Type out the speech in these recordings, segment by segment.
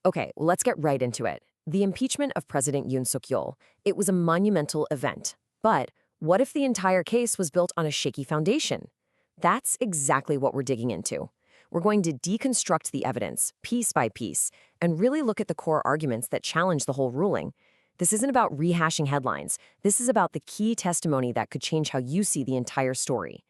Okay, well, let's get right into it. The impeachment of President Yoon Suk-Yul, it was a monumental event. But what if the entire case was built on a shaky foundation? That's exactly what we're digging into. We're going to deconstruct the evidence, piece by piece, and really look at the core arguments that challenge the whole ruling. This isn't about rehashing headlines. This is about the key testimony that could change how you see the entire story.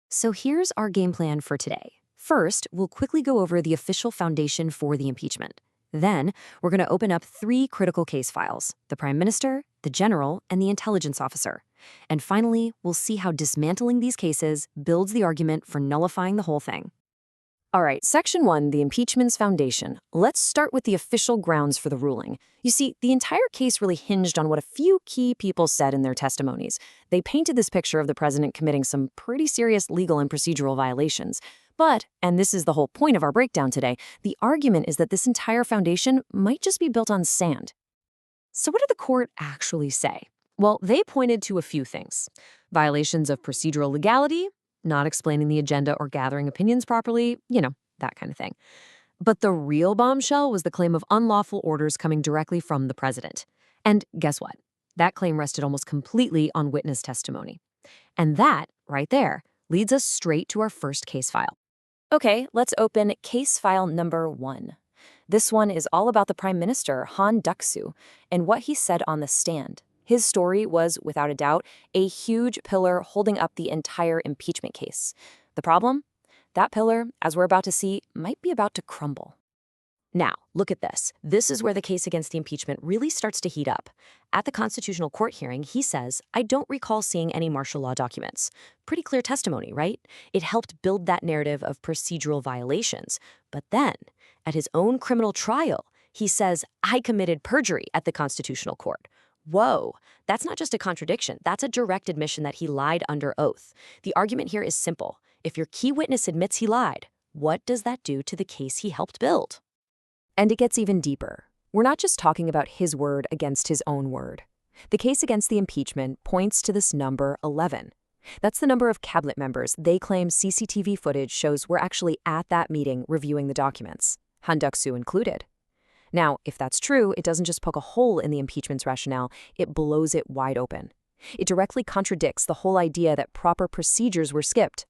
So here's our game plan for today. First, we'll quickly go over the official foundation for the impeachment. Then, we're going to open up 3 critical case files: the Prime Minister, the General, and the Intelligence Officer. And finally, we'll see how dismantling these cases builds the argument for nullifying the whole thing. All right, Section 1, the impeachment's foundation. Let's start with the official grounds for the ruling. You see, the entire case really hinged on what a few key people said in their testimonies. They painted this picture of the president committing some pretty serious legal and procedural violations. But, and this is the whole point of our breakdown today, the argument is that this entire foundation might just be built on sand. So what did the court actually say? Well, they pointed to a few things. Violations of procedural legality, not explaining the agenda or gathering opinions properly, that kind of thing. But the real bombshell was the claim of unlawful orders coming directly from the president. And guess what? That claim rested almost completely on witness testimony. And that, right there, leads us straight to our first case file. Okay, let's open case file number 1. This one is all about the Prime Minister, Han Duck-soo, and what he said on the stand. His story was, without a doubt, a huge pillar holding up the entire impeachment case. The problem? That pillar, as we're about to see, might be about to crumble. Now, look at this. This is where the case against the impeachment really starts to heat up. At the Constitutional Court hearing, he says, "I don't recall seeing any martial law documents." Pretty clear testimony, right? It helped build that narrative of procedural violations. But then, at his own criminal trial, he says, "I committed perjury at the Constitutional Court." Whoa, that's not just a contradiction. That's a direct admission that he lied under oath. The argument here is simple. If your key witness admits he lied, what does that do to the case he helped build? And it gets even deeper. We're not just talking about his word against his own word. The case against the impeachment points to this number 11. That's the number of cabinet members they claim CCTV footage shows were actually at that meeting reviewing the documents, Han Duck-soo included. Now, if that's true, it doesn't just poke a hole in the impeachment's rationale, it blows it wide open. It directly contradicts the whole idea that proper procedures were skipped.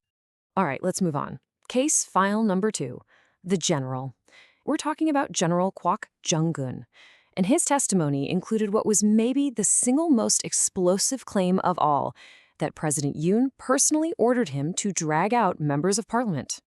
All right, let's move on. Case file number 2, the General. We're talking about General Kwak Jung-gun, and his testimony included what was maybe the single most explosive claim of all, that President Yoon personally ordered him to drag out members of parliament.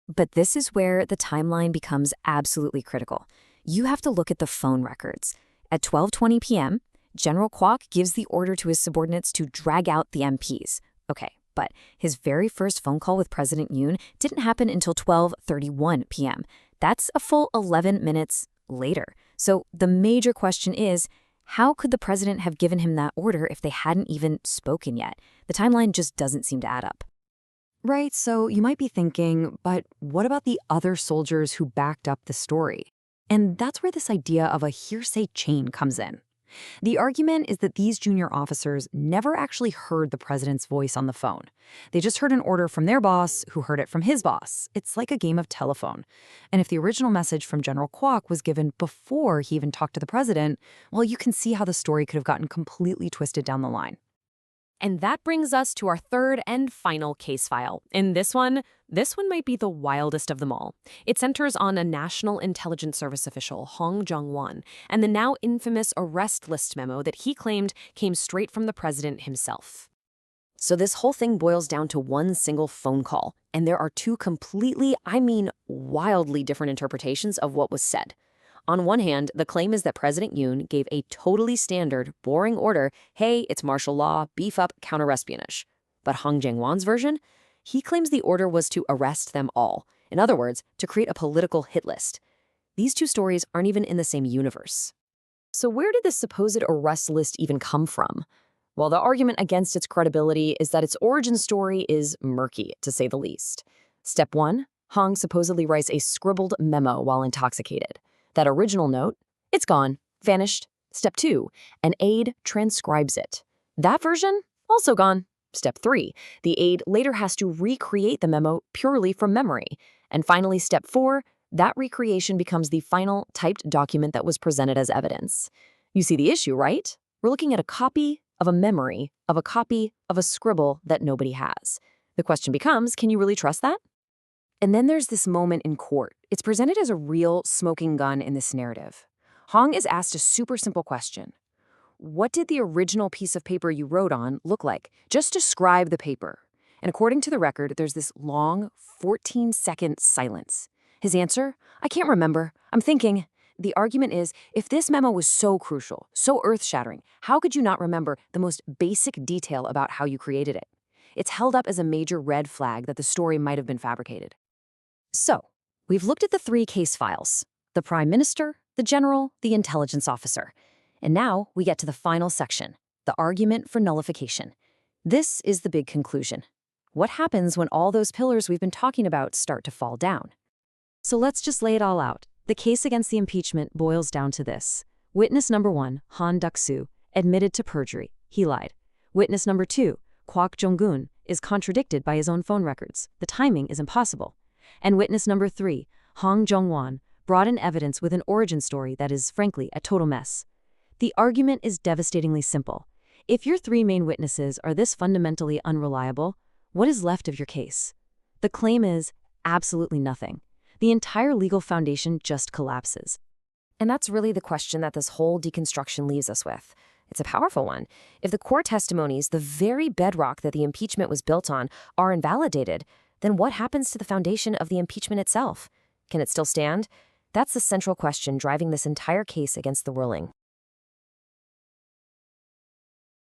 But this is where the timeline becomes absolutely critical. You have to look at the phone records. At 12:20 p.m., General Kwak gives the order to his subordinates to drag out the MPs. Okay, but his very first phone call with President Yoon didn't happen until 12:31 p.m. That's a full 11 minutes later. So the major question is, how could the president have given him that order if they hadn't even spoken yet? The timeline just doesn't seem to add up. Right, so you might be thinking, but what about the other soldiers who backed up the story? And that's where this idea of a hearsay chain comes in. The argument is that these junior officers never actually heard the president's voice on the phone. They just heard an order from their boss, who heard it from his boss. It's like a game of telephone. And if the original message from General Kwak was given before he even talked to the president, well, you can see how the story could have gotten completely twisted down the line. And that brings us to our third and final case file. In this one might be the wildest of them all. It centers on a National Intelligence Service official, Hong Jong-won, and the now infamous arrest list memo that he claimed came straight from the president himself. So this whole thing boils down to one single phone call, and there are 2 completely, wildly different interpretations of what was said. On one hand, the claim is that President Yoon gave a totally standard, boring order, "Hey, it's martial law, beef up counter-espionage." But Hong Jong-won's version? He claims the order was to arrest them all. In other words, to create a political hit list. These 2 stories aren't even in the same universe. So where did this supposed arrest list even come from? Well, the argument against its credibility is that its origin story is murky, to say the least. Step 1, Hong supposedly writes a scribbled memo while intoxicated. That original note, it's gone, vanished. Step 2, an aide transcribes it. That version, also gone. Step 3, the aide later has to recreate the memo purely from memory. And finally, step 4, That recreation becomes the final typed document that was presented as evidence. You see the issue, right? We're looking at a copy of a memory of a copy of a scribble that nobody has. The question becomes, can you really trust that? And then there's this moment in court. It's presented as a real smoking gun in this narrative. Hong is asked a super simple question. What did the original piece of paper you wrote on look like? Just describe the paper. And according to the record, there's this long 14-second silence. His answer? I can't remember. I'm thinking. The argument is, if this memo was so crucial, so earth-shattering, how could you not remember the most basic detail about how you created it? It's held up as a major red flag that the story might have been fabricated. So, we've looked at the three case files: the Prime Minister, the General, the Intelligence Officer. And now we get to the final section, the argument for nullification. This is the big conclusion. What happens when all those pillars we've been talking about start to fall down? So let's just lay it all out. The case against the impeachment boils down to this. Witness number 1, Han Duck-soo, admitted to perjury. He lied. Witness number 2, Kwak Jong-gun, is contradicted by his own phone records. The timing is impossible. And witness number 3, Hong Jong-won, brought in evidence with an origin story that is, frankly, a total mess. The argument is devastatingly simple. If your three main witnesses are this fundamentally unreliable, what is left of your case? The claim is absolutely nothing. The entire legal foundation just collapses. And that's really the question that this whole deconstruction leaves us with. It's a powerful one. If the core testimonies, the very bedrock that the impeachment was built on, are invalidated, then what happens to the foundation of the impeachment itself? Can it still stand? That's the central question driving this entire case against the ruling.